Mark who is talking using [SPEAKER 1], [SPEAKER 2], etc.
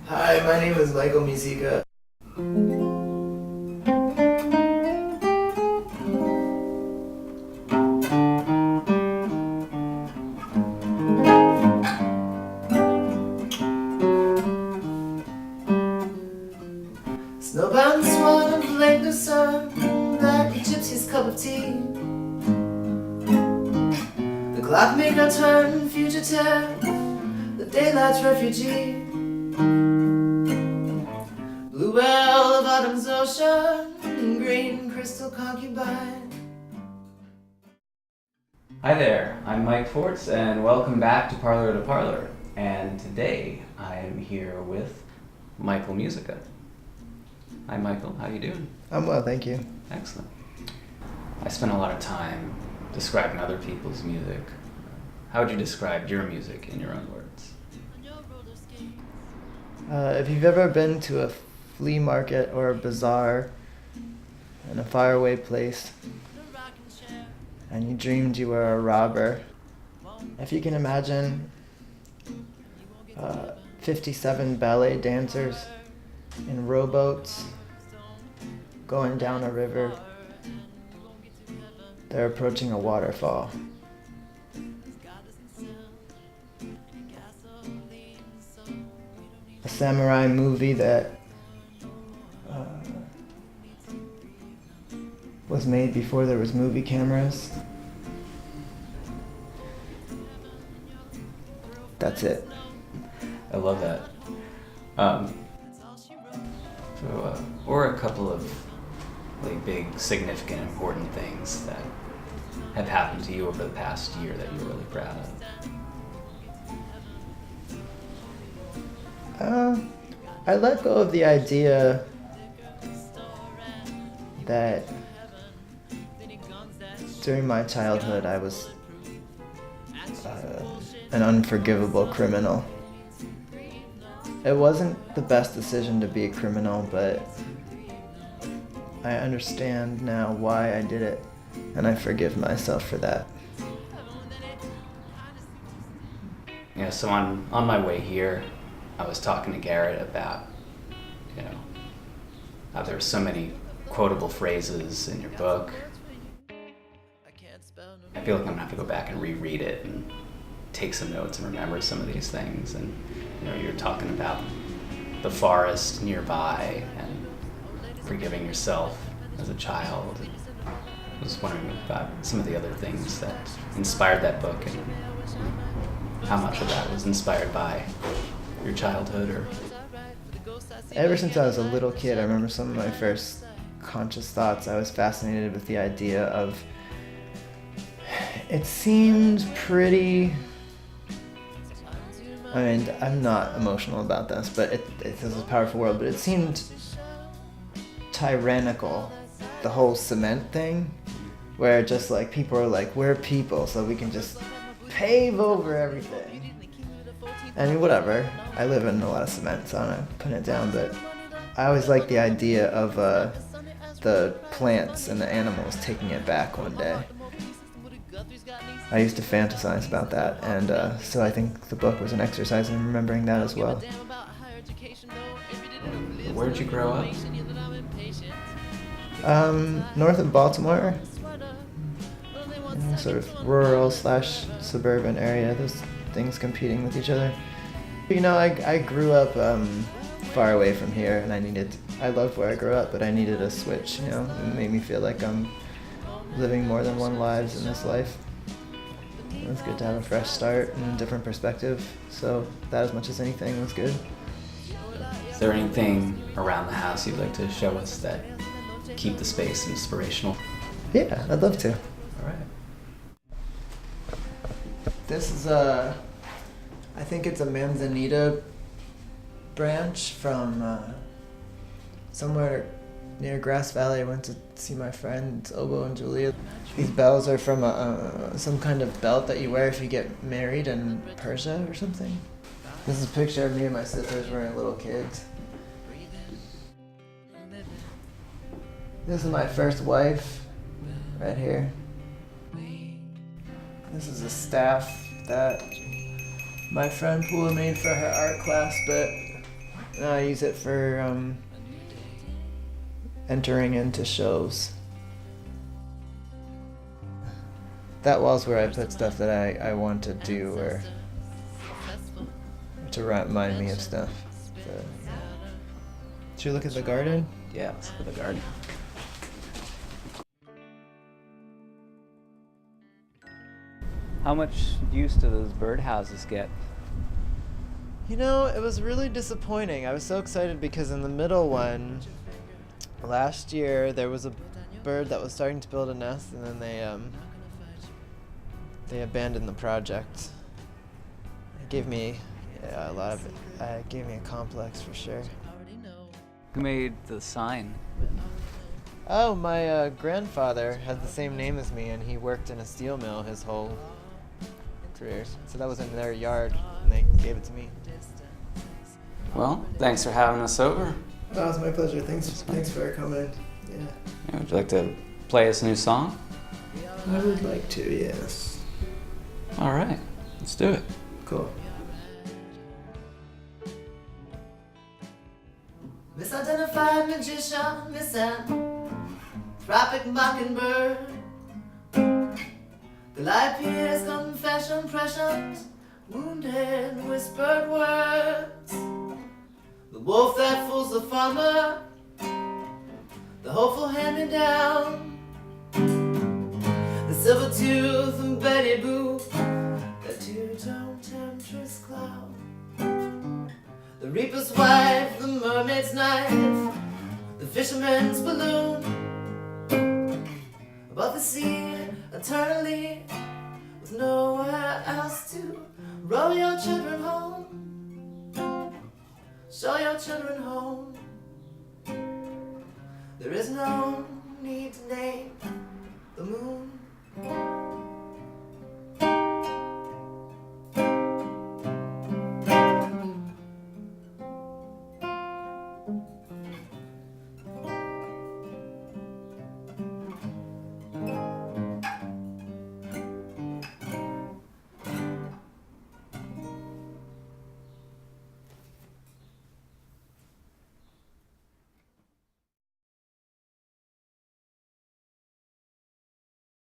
[SPEAKER 1] Hi, my name is Michael Musika. Snowbound swan and flame the sun, that a gypsy's cup of tea. The clock may not turn, fugitive, the daylight's refugee. Bluebell of autumn's ocean, green crystal concubine.
[SPEAKER 2] Hi there, I'm Mike Forts and welcome back to Parlour. And today I am here with Michael Musika. Hi Michael, how you doing?
[SPEAKER 1] I'm well, thank you.
[SPEAKER 2] Excellent. I spend a lot of time describing other people's music. How would you describe your music in your own words?
[SPEAKER 1] If you've ever been to a flea market or a bazaar in a faraway place and you dreamed you were a robber, if you can imagine 57 ballet dancers in rowboats going down a river, they're approaching a waterfall. A samurai movie that was made before there was movie cameras. That's it.
[SPEAKER 2] I love that. Or a couple of like big, significant, important things that have happened to you over the past year that you're really proud of.
[SPEAKER 1] I let go of the idea that during my childhood I was an unforgivable criminal. It wasn't the best decision to be a criminal, but I understand now why I did it, and I forgive myself for that.
[SPEAKER 2] Yeah, so on my way here, I was talking to Garrett about, how there are so many quotable phrases in your book. I feel like I'm gonna have to go back and reread it and take some notes and remember some of these things. And you're talking about the forest nearby and forgiving yourself as a child. I was wondering about some of the other things that inspired that book and how much of that was inspired by your childhood or...
[SPEAKER 1] Ever since I was a little kid, I remember some of my first conscious thoughts. I was fascinated with the idea of... It seemed pretty... I mean, I'm not emotional about this, but this is a powerful world, but it seemed tyrannical, the whole cement thing, where just like people are like, we're people, so we can just pave over everything. I mean, whatever. I live in a lot of cement, so I'm not putting it down, but I always liked the idea of the plants and the animals taking it back one day. I used to fantasize about that, and so I think the book was an exercise in remembering that as well.
[SPEAKER 2] Where did you grow up?
[SPEAKER 1] North of Baltimore, sort of rural / suburban area, those things competing with each other. I grew up far away from here, and I loved where I grew up, but I needed a switch, It made me feel like I'm living more than one lives in this life. It was good to have a fresh start and a different perspective, so that as much as anything was good.
[SPEAKER 2] Is there anything around the house you'd like to show us that keep the space inspirational?
[SPEAKER 1] Yeah, I'd love to.
[SPEAKER 2] All right.
[SPEAKER 1] This is I think it's a manzanita branch from somewhere near Grass Valley. I went to see my friends Obo and Julia. These bells are from some kind of belt that you wear if you get married in Persia or something. This is a picture of me and my sisters when we were little kids. This is my first wife, right here. This is a staff that my friend Pula made for her art class, but No, I use it for entering into shows. That wall's where I put stuff that I want to do or to remind me of stuff. So, yeah. Should we look at the garden?
[SPEAKER 2] Yeah, let's look at the garden. How much use do those birdhouses get?
[SPEAKER 1] You know, it was really disappointing. I was so excited because in the middle one, last year there was a bird that was starting to build a nest, and then they abandoned the project. It gave me it gave me a complex for sure.
[SPEAKER 2] Who made the sign?
[SPEAKER 1] Oh, my grandfather had the same name as me, and he worked in a steel mill his whole career. So that was in their yard, and they gave it to me.
[SPEAKER 2] Well, thanks for having us over.
[SPEAKER 1] That was my pleasure. Thanks for coming. Yeah.
[SPEAKER 2] Would you like to play us a new song?
[SPEAKER 1] I would like to, yes.
[SPEAKER 2] All right, let's do it.
[SPEAKER 1] Cool.
[SPEAKER 3] Misidentified magician, misanthropic mockingbird. The light pierced confession, prescient, wounded, whispered words. The wolf that fools the farmer, the hopeful hand-me-down. The silver tooth and Betty Boo, the two-tone temptress cloud. The reaper's wife, the mermaid's knife, the fisherman's balloon. Above the sea, eternally, with nowhere else to row your children home, show your children home. There is no need to name the moon.